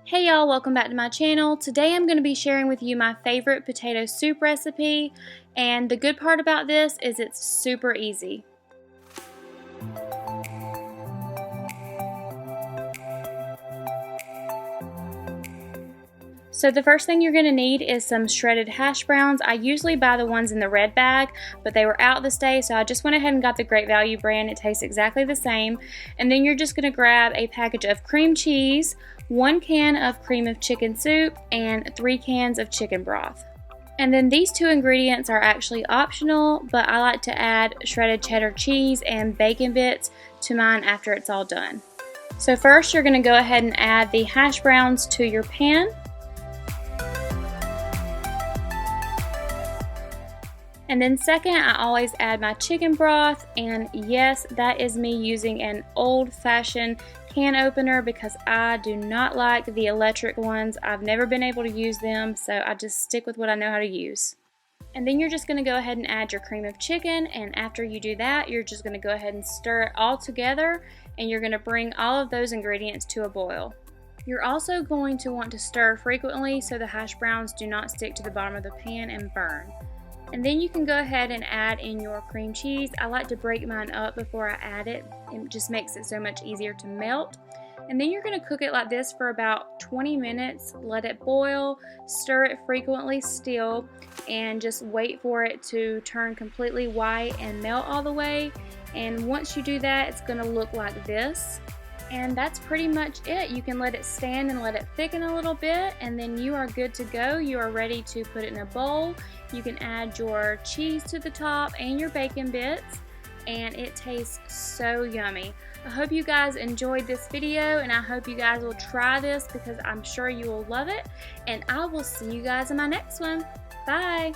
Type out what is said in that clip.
Hey y'all, welcome back to my channel. Today I'm going to be sharing with you my favorite potato soup recipe, and the good part about this is it's super easy. So the first thing you're going to need is some shredded hash browns. I usually buy the ones in the red bag, but they were out this day, so I just went ahead and got the Great Value brand. It tastes exactly the same. And then you're just going to grab a package of cream cheese, 1 can of cream of chicken soup, and 3 cans of chicken broth. And then these two ingredients are actually optional, but I like to add shredded cheddar cheese and bacon bits to mine after it's all done. So first you're going to go ahead and add the hash browns to your pan. And then second, I always add my chicken broth, and yes, that is me using an old-fashioned can opener because I do not like the electric ones. I've never been able to use them, so I just stick with what I know how to use. And then you're just going to go ahead and add your cream of chicken, and after you do that, you're just going to go ahead and stir it all together, and you're going to bring all of those ingredients to a boil. You're also going to want to stir frequently so the hash browns do not stick to the bottom of the pan and burn. And then you can go ahead and add in your cream cheese. I like to break mine up before I add it. It just makes it so much easier to melt. And then you're going to cook it like this for about 20 minutes. Let it boil, stir it frequently still, and just wait for it to turn completely white and melt all the way. And once you do that, it's going to look like this. And that's pretty much it. You can let it stand and let it thicken a little bit, and then you are good to go. You are ready to put it in a bowl. You can add your cheese to the top and your bacon bits, and it tastes so yummy. I hope you guys enjoyed this video, and I hope you guys will try this because I'm sure you will love it. And I will see you guys in my next one. Bye!